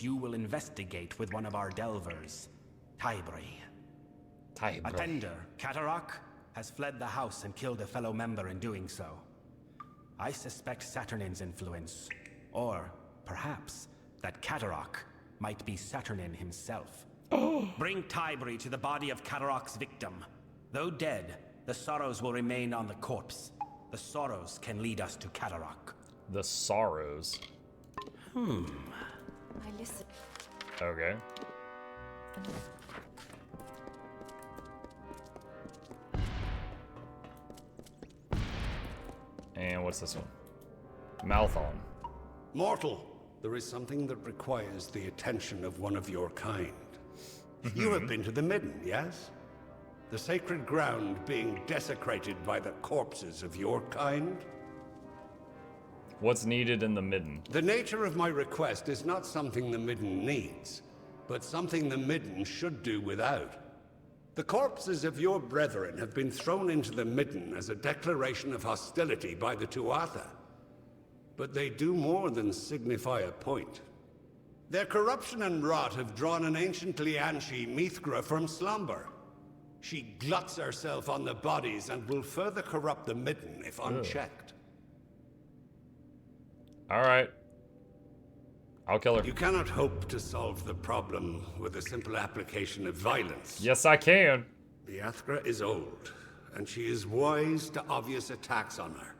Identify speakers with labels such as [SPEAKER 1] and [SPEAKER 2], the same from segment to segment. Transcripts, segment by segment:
[SPEAKER 1] which you will investigate with one of our delvers, Tybri. Attender, Katarok, has fled the house and killed a fellow member in doing so. I suspect Saturnin's influence, or perhaps that Katarok might be Saturnin himself. Bring Tybri to the body of Katarok's victim. Though dead, the sorrows will remain on the corpse. The sorrows can lead us to Katarok.
[SPEAKER 2] The sorrows?
[SPEAKER 3] I listen.
[SPEAKER 2] Okay. And what's this one? Malthon.
[SPEAKER 4] Mortal, there is something that requires the attention of one of your kind. You have been to the Midden, yes? The sacred ground being desecrated by the corpses of your kind?
[SPEAKER 2] What's needed in the Midden?
[SPEAKER 4] The nature of my request is not something the Midden needs, but something the Midden should do without. The corpses of your brethren have been thrown into the Midden as a declaration of hostility by the Tuatha. But they do more than signify a point. Their corruption and rot have drawn an ancient Lianshi Mithra from slumber. She gluts herself on the bodies and will further corrupt the Midden if unchecked.
[SPEAKER 2] Alright. I'll kill her.
[SPEAKER 4] You cannot hope to solve the problem with a simple application of violence.
[SPEAKER 2] Yes, I can.
[SPEAKER 4] Biathra is old, and she is wise to obvious attacks on her.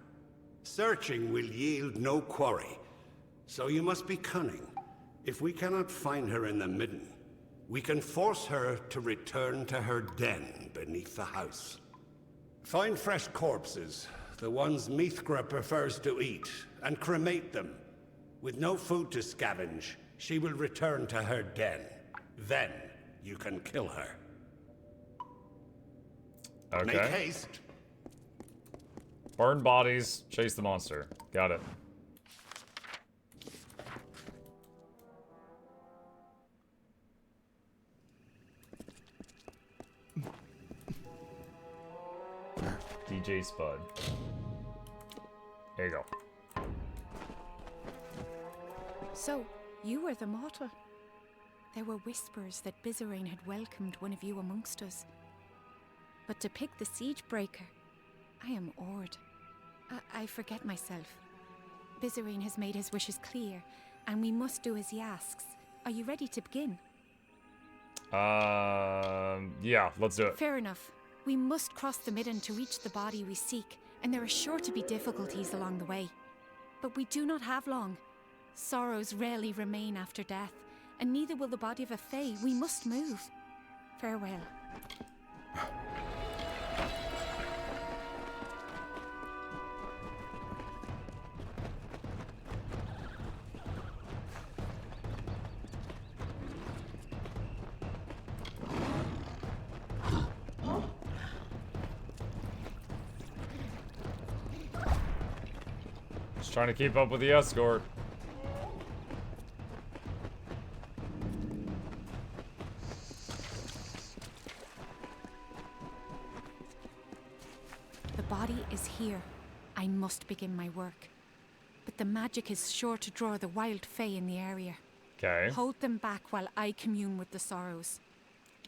[SPEAKER 4] Searching will yield no quarry, so you must be cunning. If we cannot find her in the Midden, we can force her to return to her den beneath the house. Find fresh corpses, the ones Mithra prefers to eat, and cremate them. With no food to scavenge, she will return to her den. Then, you can kill her.
[SPEAKER 2] Okay.
[SPEAKER 4] Make haste.
[SPEAKER 2] Burn bodies, chase the monster. Got it. DJ Spud. There you go.
[SPEAKER 3] So, you were the mortal. There were whispers that Bizarine had welcomed one of you amongst us. But to pick the siege breaker, I am awed. I forget myself. Bizarine has made his wishes clear, and we must do as he asks. Are you ready to begin?
[SPEAKER 2] Yeah, let's do it.
[SPEAKER 3] Fair enough. We must cross the Midden to reach the body we seek, and there are sure to be difficulties along the way. But we do not have long. Sorrows rarely remain after death, and neither will the body of a Fae. We must move. Farewell.
[SPEAKER 2] Just trying to keep up with the escort.
[SPEAKER 3] The body is here. I must begin my work. But the magic is sure to draw the wild Fae in the area.
[SPEAKER 2] Okay.
[SPEAKER 3] Hold them back while I commune with the sorrows.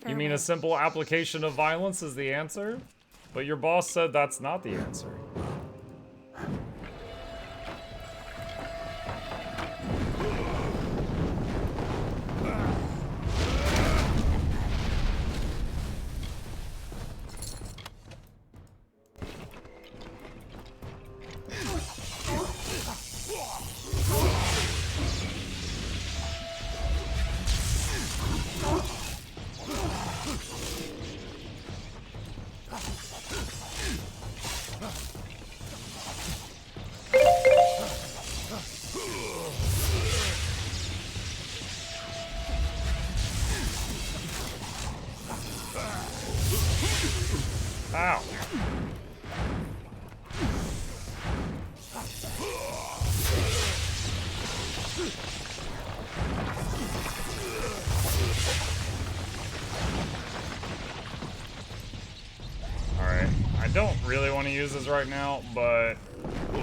[SPEAKER 2] You mean a simple application of violence is the answer? But your boss said that's not the answer. Ow. Alright, I don't really want to use this right now, but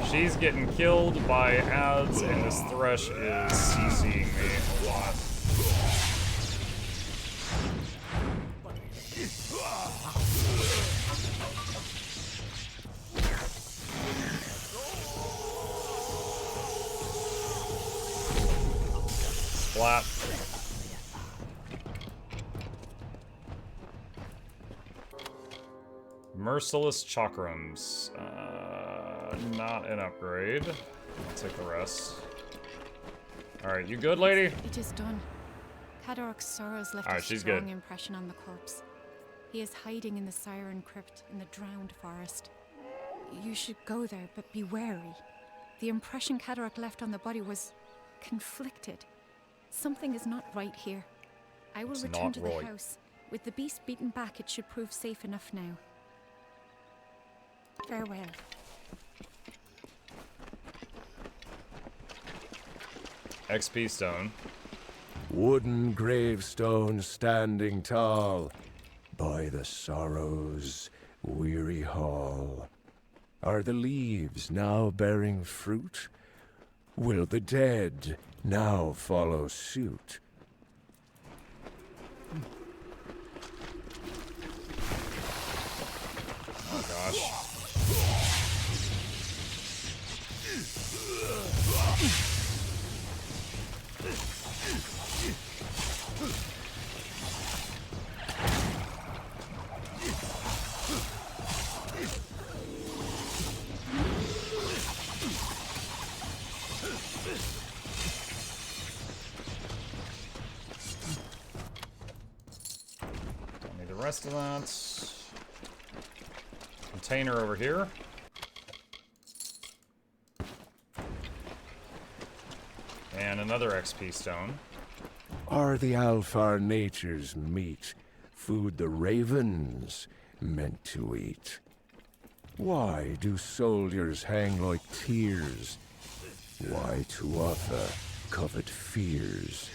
[SPEAKER 2] she's getting killed by ads and this thresh is CCing me a lot. Splat. Merciless chakrams. Not an upgrade. I'll take the rest. Alright, you good, lady?
[SPEAKER 3] It is done. Cadoric's sorrows left
[SPEAKER 2] Alright,
[SPEAKER 3] a
[SPEAKER 2] she's
[SPEAKER 3] strong
[SPEAKER 2] good.
[SPEAKER 3] impression on the corpse. He is hiding in the Siren Crypt in the Drowned Forest. You should go there, but be wary. The impression Cadoric left on the body was conflicted. Something is not right here. I will
[SPEAKER 2] It's
[SPEAKER 3] return
[SPEAKER 2] not
[SPEAKER 3] to the
[SPEAKER 2] right.
[SPEAKER 3] house. With the beast beaten back, it should prove safe enough now. Farewell.
[SPEAKER 2] XP stone.
[SPEAKER 5] Wooden gravestone standing tall by the sorrow's weary hall. Are the leaves now bearing fruit? Will the dead now follow suit?
[SPEAKER 2] Oh gosh. Don't need the rest of that. Container over here. And another XP stone.
[SPEAKER 5] Are the Alfar nature's meat food the ravens meant to eat? Why do soldiers hang like tears? Why to offer covet fears?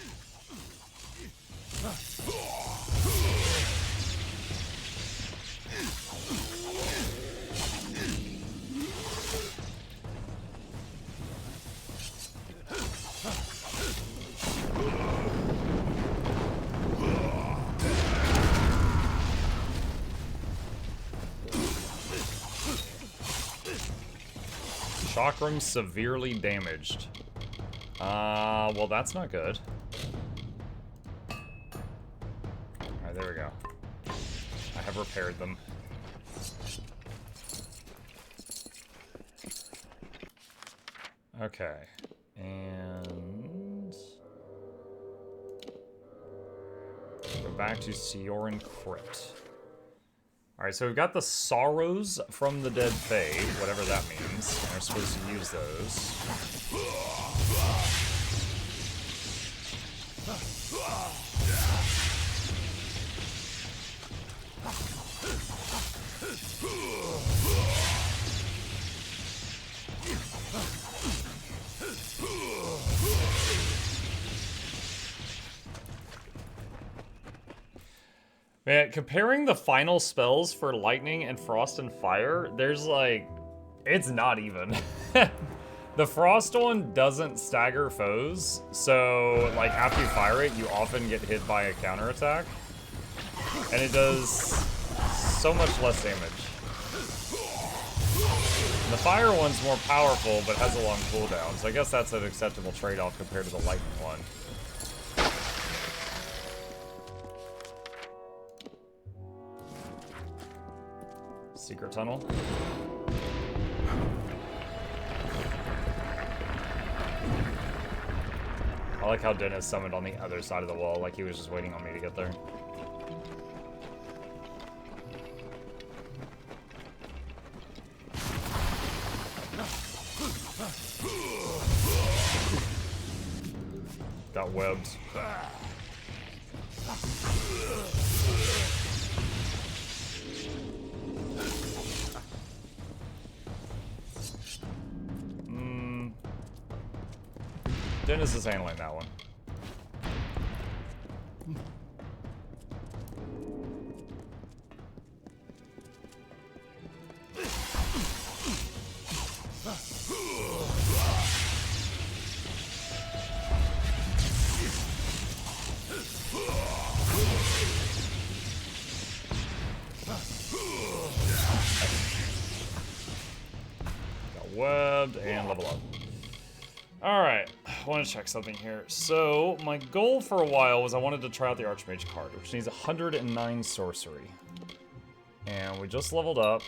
[SPEAKER 2] Chakram severely damaged. Well, that's not good. Alright, there we go. I have repaired them. Okay. And... go back to Sioran Crypt. Alright, so we've got the Sorrows from the Dead Fae, whatever that means. And we're supposed to use those. Man, comparing the final spells for lightning and frost and fire, there's like, it's not even. The frost one doesn't stagger foes, so like after you fire it, you often get hit by a counterattack. And it does so much less damage. And the fire one's more powerful, but has a long cooldown, so I guess that's an acceptable trade-off compared to the lightning one. Secret tunnel. I like how Dennis summoned on the other side of the wall, like he was just waiting on me to get there. Got webbed. Dennis is handling that one. Got webbed and level up. Alright. I want to check something here. So, my goal for a while was I wanted to try out the Archmage card, which needs 109 sorcery. And we just leveled up.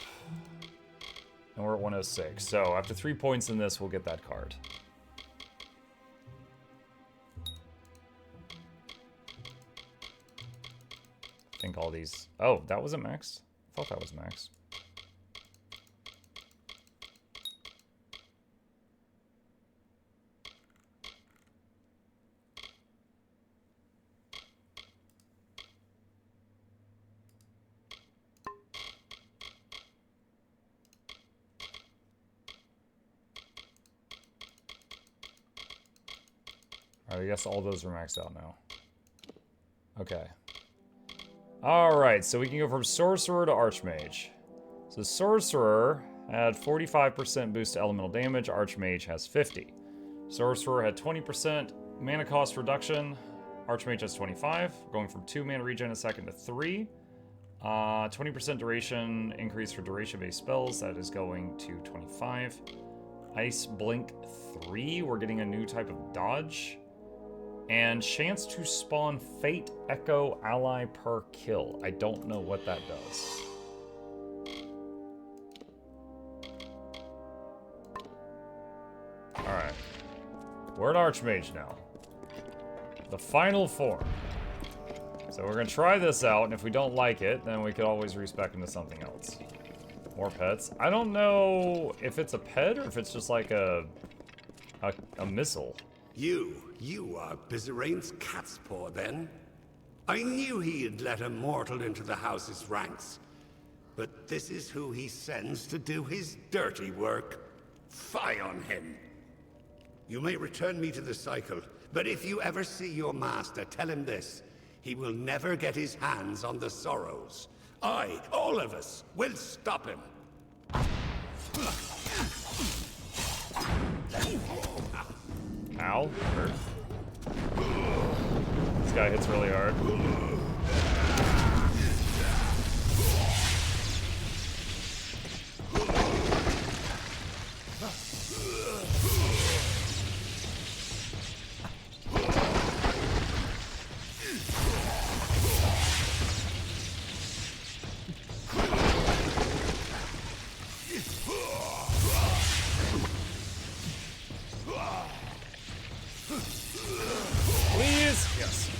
[SPEAKER 2] And we're at 106. So, after 3 points in this, we'll get that card. I think all these... Oh, that wasn't max? I thought that was max. I guess all those are maxed out now. Okay. Alright, so we can go from Sorcerer to Archmage. So Sorcerer had 45% boost to elemental damage, Archmage has 50. Sorcerer had 20% mana cost reduction, Archmage has 25, going from 2 mana regen a second to 3. 20% duration increase for duration-based spells, that is going to 25. Ice Blink 3, we're getting a new type of dodge. And chance to spawn Fate Echo ally per kill. I don't know what that does. Alright. We're an Archmage now. The final form. So we're going to try this out, and if we don't like it, then we could always respec into something else. More pets. I don't know if it's a pet or if it's just like a missile.
[SPEAKER 4] You are Bizerane's cat's paw, then? I knew he had let a mortal into the house's ranks. But this is who he sends to do his dirty work. Fie on him! You may return me to the cycle, but if you ever see your master, tell him this. He will never get his hands on the sorrows. I, all of us, will stop him.
[SPEAKER 2] Ow. Hurt. This guy hits really hard. Please? Yes.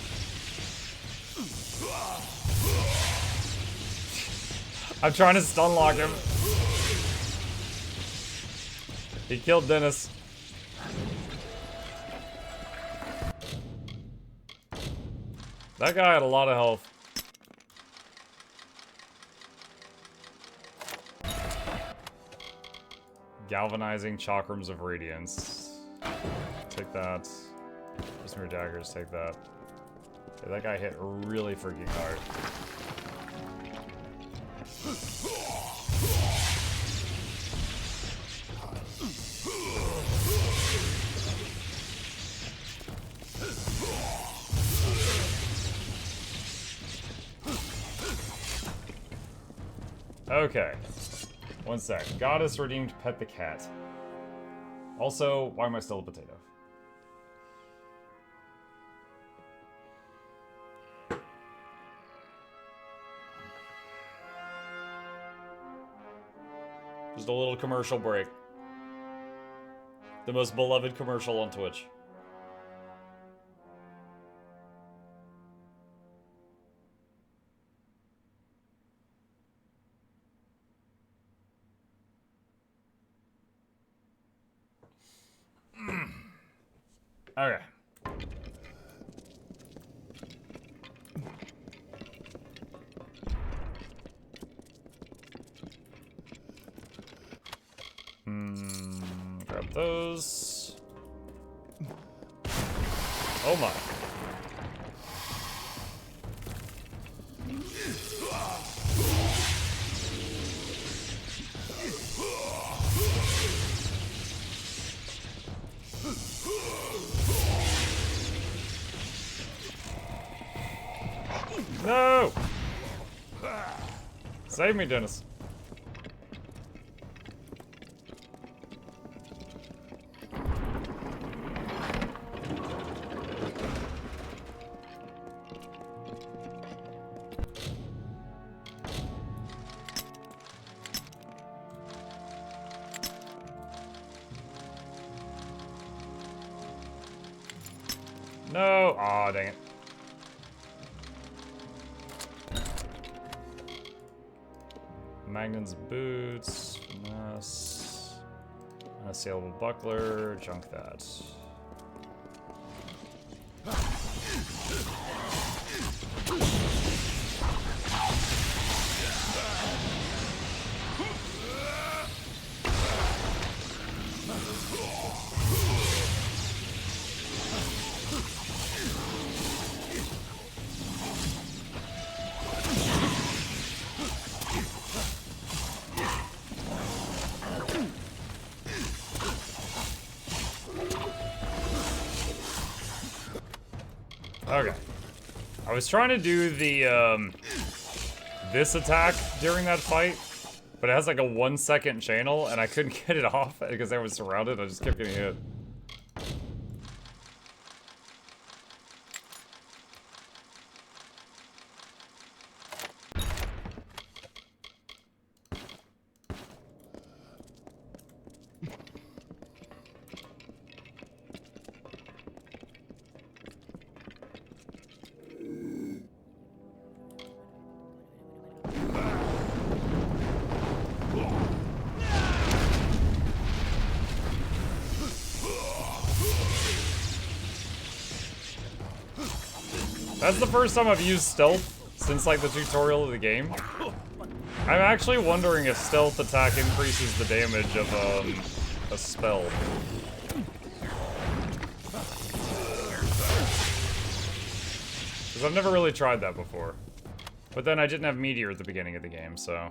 [SPEAKER 2] I'm trying to stun lock him. He killed Dennis. That guy had a lot of health. Galvanizing Chakrams of Radiance. Take that. Prismatic Daggers, take that. Okay, that guy hit really freaking hard. Okay. One sec. Goddess redeemed Pet the Cat. Also, why am I still a potato? Just a little commercial break. The most beloved commercial on Twitch. Okay. Grab those. Oh my. No! Save me, Dennis. No! Aw, dang it. Magnan's boots, finesse, unassailable buckler, junk that. Okay. I was trying to do the, this attack during that fight, but it has like a 1 second channel, and I couldn't get it off because I was surrounded. I just kept getting hit. That's the first time I've used stealth since like the tutorial of the game. I'm actually wondering if stealth attack increases the damage of a spell. Because I've never really tried that before. But then I didn't have meteor at the beginning of the game, so.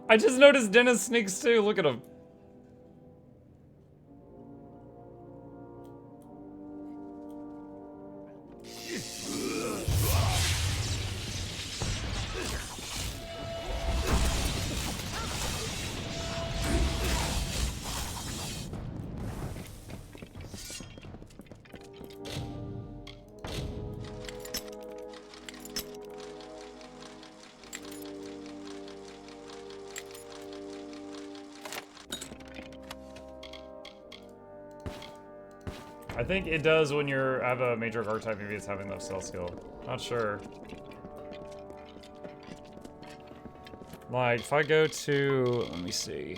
[SPEAKER 2] I just noticed Dennis sneaks too, look at him. I think it does when you're have a major archetype, maybe it's having that stealth skill. Not sure. Like, if I go to, let me see.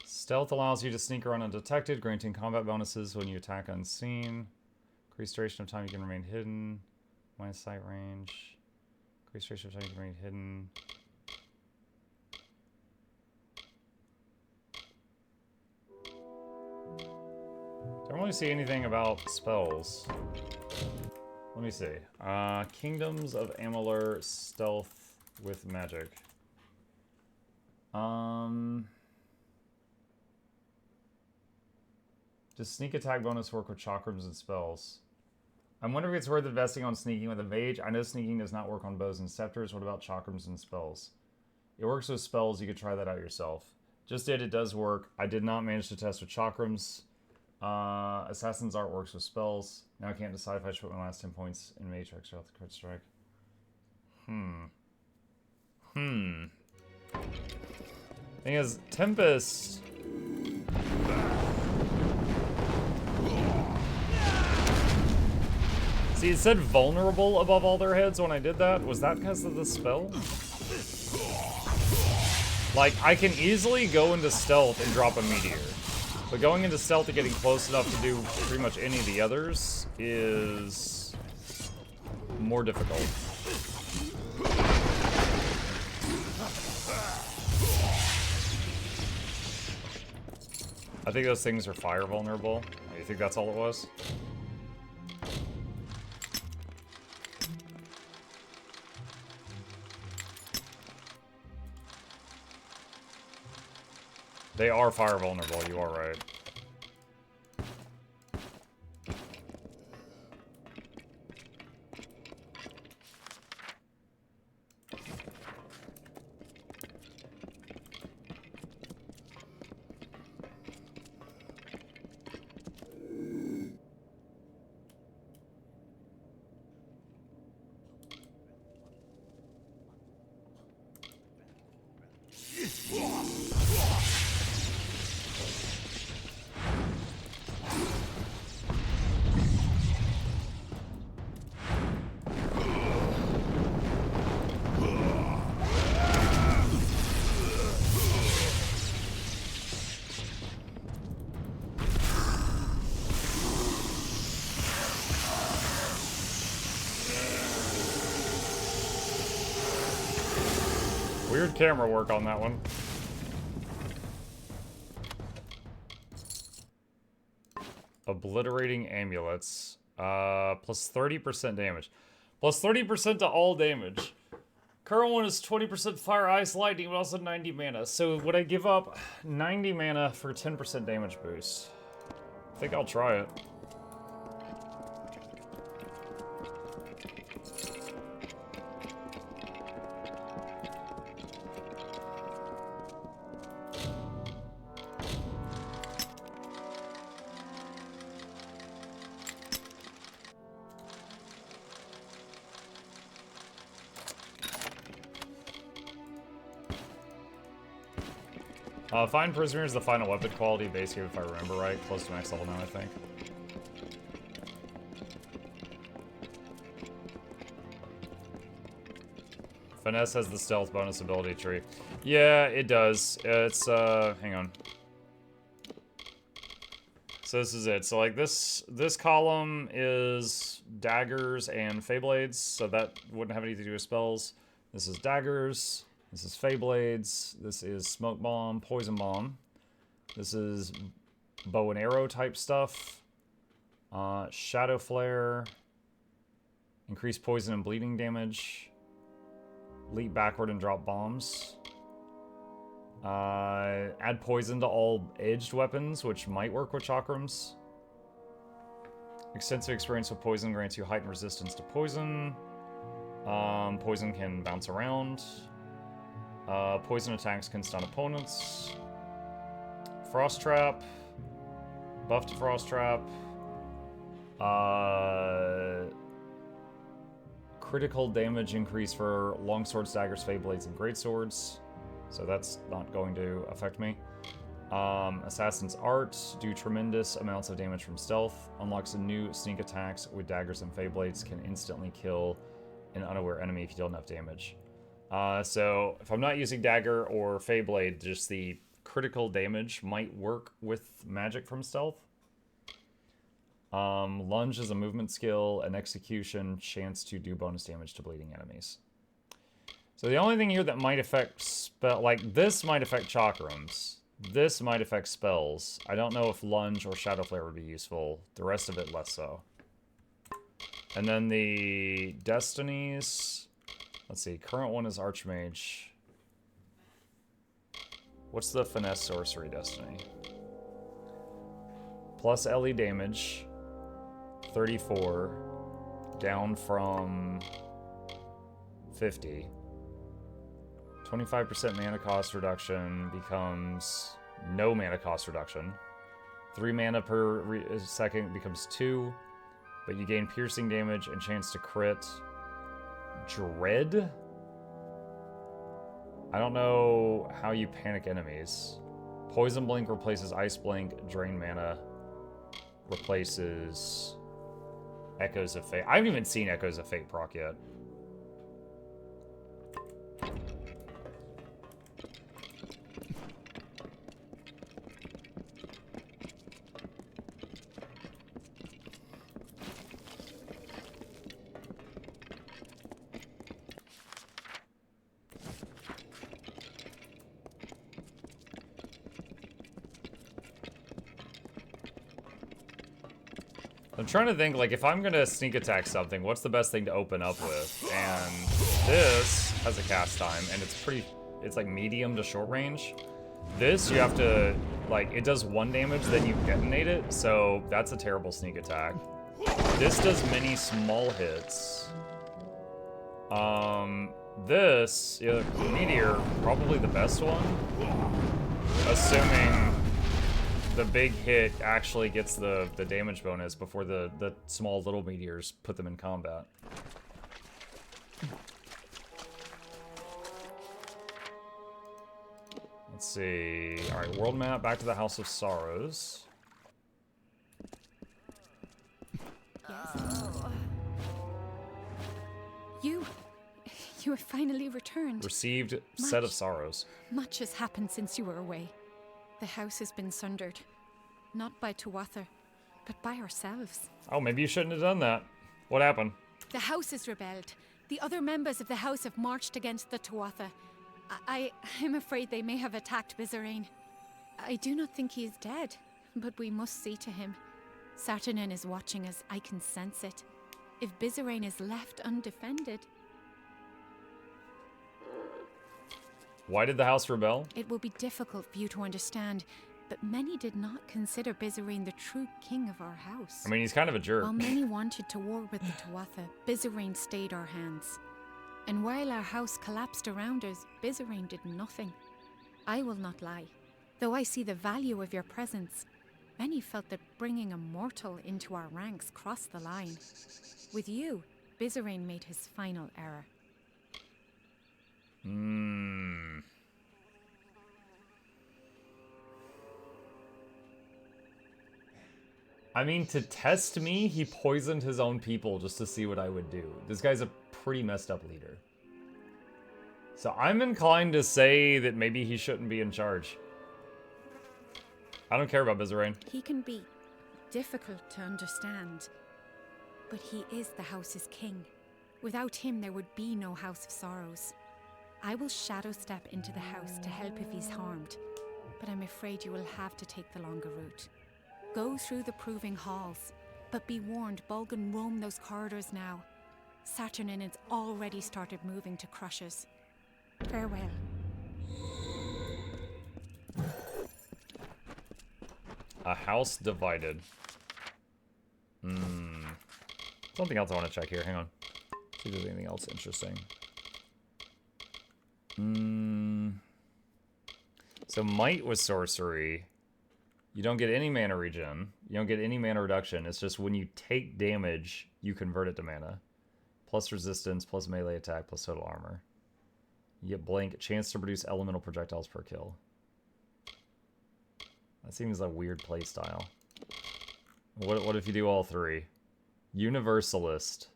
[SPEAKER 2] Stealth allows you to sneak around undetected, granting combat bonuses when you attack unseen. Increased duration of time you can remain hidden. Line of sight range. Increased duration of time you can remain hidden. Don't really see anything about spells. Let me see. Kingdoms of Amalur, stealth with magic. Does sneak attack bonus work with chakrams and spells? I'm wondering if it's worth investing on sneaking with a mage. I know sneaking does not work on bows and scepters. What about chakrams and spells? It works with spells. You could try that out yourself. Just did. It does work. I did not manage to test with chakrams. Assassin's Art works with spells. Now I can't decide if I should put my last 10 points in Matrix or out the crit strike. Thing is, Tempest... See, it said vulnerable above all their heads when I did that. Was that because of the spell? Like, I can easily go into stealth and drop a meteor. But going into stealth and getting close enough to do pretty much any of the others is more difficult. I think those things are fire vulnerable. You think that's all it was? They are fire vulnerable, you are right. Weird camera work on that one. Obliterating amulets. Plus 30% damage. Plus 30% to all damage. Current one is 20% fire, ice, lightning, but also 90 mana. So would I give up 90 mana for 10% damage boost? I think I'll try it. Fine Prisoner is the final weapon quality, basically, if I remember right. Close to max level now, I think. Finesse has the stealth bonus ability tree. Yeah, it does. It's, hang on. So this is it. So, like, this column is daggers and Feyblades, so that wouldn't have anything to do with spells. This is daggers. This is Feyblades. This is Smoke Bomb, Poison Bomb. This is bow and arrow type stuff. Shadow Flare. Increase poison and bleeding damage. Leap backward and drop bombs. Add poison to all edged weapons, which might work with chakrams. Extensive experience with poison grants you heightened resistance to poison. Poison can bounce around. Poison attacks can stun opponents. Frost Trap. Buff to Frost Trap. Critical damage increase for longswords, daggers, Feyblades, and greatswords. So that's not going to affect me. Assassin's Art. Do tremendous amounts of damage from stealth. Unlocks a new sneak attacks with daggers and Feyblades. Can instantly kill an unaware enemy if you deal enough damage. So if I'm not using dagger or Feyblade, just the critical damage might work with magic from stealth. Lunge is a movement skill, an execution, chance to do bonus damage to bleeding enemies. So the only thing here that might affect spell, like this might affect chakrams. This might affect spells. I don't know if lunge or shadow flare would be useful. The rest of it less so. And then the destinies. Let's see, current one is Archmage. What's the Finesse Sorcery Destiny? Plus LE damage, 34, down from 50. 25% mana cost reduction becomes no mana cost reduction. 3 mana per second becomes 2, but you gain piercing damage and chance to crit. Dread? I don't know how you panic enemies. Poison Blink replaces Ice Blink. Drain mana replaces Echoes of Fate. I haven't even seen Echoes of Fate proc yet. I'm trying to think, like, if I'm gonna sneak attack something, what's the best thing to open up with? And this has a cast time, and it's like medium to short range. This, you have to, like, it does 1 damage, then you detonate it, so that's a terrible sneak attack. This does many small hits. This, yeah, Meteor, probably the best one. Assuming the big hit actually gets the damage bonus before the small little meteors put them in combat. Let's see. Alright, world map, back to the House of Sorrows.
[SPEAKER 3] Yes. You have finally returned.
[SPEAKER 2] Received Set of Sorrows.
[SPEAKER 3] Much has happened since you were away. The house has been sundered. Not by Tuatha, but by ourselves.
[SPEAKER 2] Oh, maybe you shouldn't have done that. What happened?
[SPEAKER 3] The house has rebelled. The other members of the house have marched against the Tuatha. I'm afraid they may have attacked Bizarane. I do not think he is dead, but we must see to him. Saturnin is watching us, I can sense it. If Bizarane is left undefended...
[SPEAKER 2] Why did the house rebel?
[SPEAKER 3] It will be difficult for you to understand, but many did not consider Bizarane the true king of our house.
[SPEAKER 2] I mean, he's kind of a jerk.
[SPEAKER 3] While many wanted to war with the Tuatha, Bizarane stayed our hands. And while our house collapsed around us, Bizarane did nothing. I will not lie. Though I see the value of your presence, many felt that bringing a mortal into our ranks crossed the line. With you, Bizarane made his final error.
[SPEAKER 2] I mean, to test me, he poisoned his own people just to see what I would do. This guy's a pretty messed up leader. So I'm inclined to say that maybe he shouldn't be in charge. I don't care about Bizarane.
[SPEAKER 3] He can be difficult to understand, but he is the house's king. Without him, there would be no House of Sorrows. I will shadow step into the house to help if he's harmed, but I'm afraid you will have to take the longer route. Go through the proving halls, but be warned, Bolgan roam those corridors now. Saturnin has already started moving to crush us. Farewell.
[SPEAKER 2] A house divided. Something else I want to check here. Hang on. See if there's anything else interesting. So might with sorcery. You don't get any mana regen. You don't get any mana reduction. It's just when you take damage, you convert it to mana. Plus resistance, plus melee attack, plus total armor. You get blank, chance to produce elemental projectiles per kill. That seems like a weird playstyle. What if you do all three? Universalist.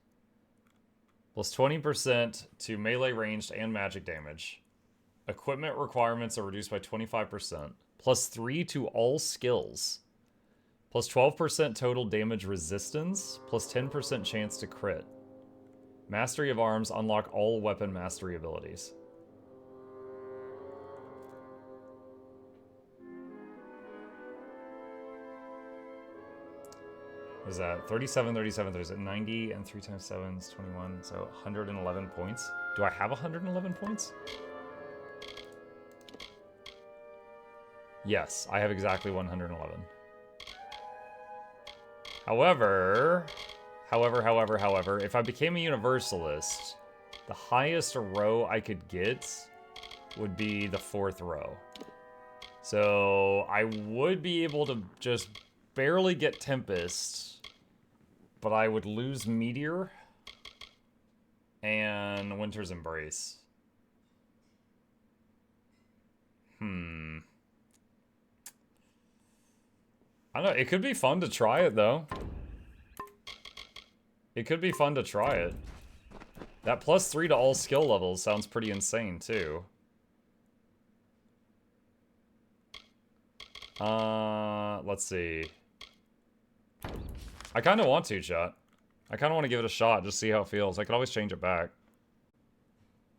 [SPEAKER 2] Plus 20% to melee ranged and magic damage. Equipment requirements are reduced by 25%. Plus 3 to all skills. Plus 12% total damage resistance. Plus 10% chance to crit. Mastery of arms, unlock all weapon mastery abilities. What is that? 37, 37, 37, 90, and 3 times 7 is 21, so 111 points. Do I have 111 points? Yes, I have exactly 111. However, if I became a Universalist, the highest row I could get would be the 4th row. So I would be able to just barely get Tempest, but I would lose Meteor and Winter's Embrace. I don't know, it could be fun to try it, though. It could be fun to try it. That plus 3 to all skill levels sounds pretty insane, too. Let's see. I kind of want to, chat. I kind of want to give it a shot, just see how it feels. I could always change it back.